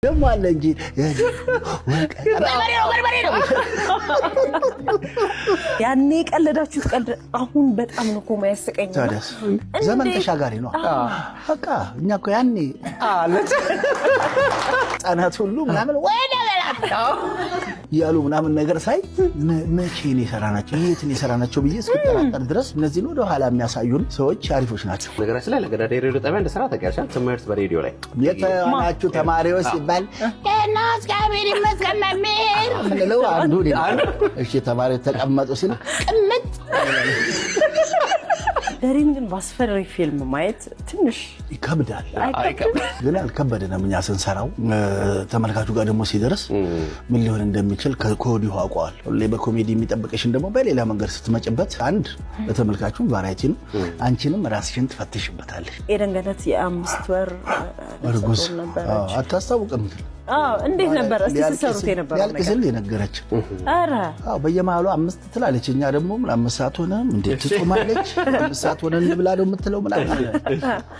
ደሞ አለ እንጂ ያኔ ቀለዳችሁ ቀልድ አሁን በጣም ነው እኮ ማያስቀኝ። ታዲያስ ዘመን ተሻጋሪ ነው። በቃ እኛ እኮ ያኔ አለች ጻናት ሁሉ ምናምን ወይኔ ያሉ ምናምን ነገር ሳይ መቼ ነው የሰራናቸው የትን የሰራናቸው ብዬ እስከተራጠር ድረስ እነዚህ ነው ወደ ኋላ የሚያሳዩን ሰዎች አሪፎች ናቸው። ነገራችን ላይ ለገዳ ሬዲዮ ጣቢያ እንደሰራ ተቀርሻል። ትምህርት በሬዲዮ ላይ የተዋናችሁ ተማሪዎች ሲባል እናስ ጋቢሪ መስከመምር ምንለው አንዱ እሺ ተማሪዎች ተቀመጡ ሲል ቅምጥ ደሪም ግን ባስፈሪ ፊልም ማየት ትንሽ ይከብዳል። ግን አልከበደንም እኛ ስንሰራው ተመልካቹ ጋር ደግሞ ሲደርስ ምን ሊሆን እንደሚችል ከኮዲው አውቀዋል። ሁሌ በኮሜዲ የሚጠብቀሽን ደግሞ በሌላ መንገድ ስትመጭበት አንድ ለተመልካቹ ቫራይቲ ነው፣ አንቺንም ራስሽን ትፈትሽበታለሽ። ኤደን ገነት የ5 ወር እርጉዝ አታስታውቅም። እንዴት ነበር እስቲ ተሰሩት የነበረው ነገር? ያልቅስል የነገረች አረ በየማሉ 5 ትላለች። እኛ ደግሞ 5 ሰዓት ሆነ እንዴት ትጾማለች? 5 ሰዓት ሆነ እንብላ ነው የምትለው ምናምን።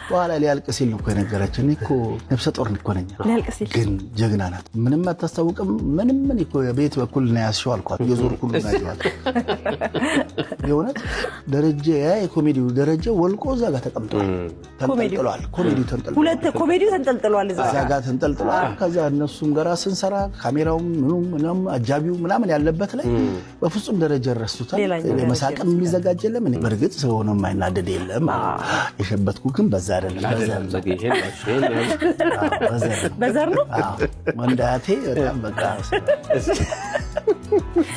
በኋላ ሊያልቅስል ነው የነገረች። እኔ እኮ ነፍሰ ጦር እኮ ነኝ። ግን ጀግና ናት። ምንም አታስታውቅም። ምንም ምን እኮ ቤት በኩል ነው ያስሽው አልኳት። የዞርኩ ሁሉ ናይዋት የሆነት ደረጃ የኮሜዲው ደረጃ ወልቆ እዛ ጋር ተቀምጧል። ተንጠልጥሏል። ኮሜዲው ተንጠልጥሏል። ሁለት ኮሜዲው ተንጠልጥሏል። እዛ ጋር ተንጠልጥሏል። ከዛ እነሱም ጋር ስንሰራ ካሜራው ምንም አጃቢው ምናምን ያለበት ላይ በፍጹም ደረጃ ረስቱታል። ለመሳቀም የሚዘጋጀለም እኔ በርግጥ ሰው ሆኖ የማይናደድ የለም። የሸበትኩ ግን በዛ አይደለም። በዛር ነው ወንዳቴ በጣም በቃ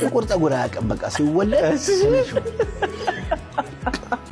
ጥቁር ፀጉር አያውቅም። በቃ ሲወለድ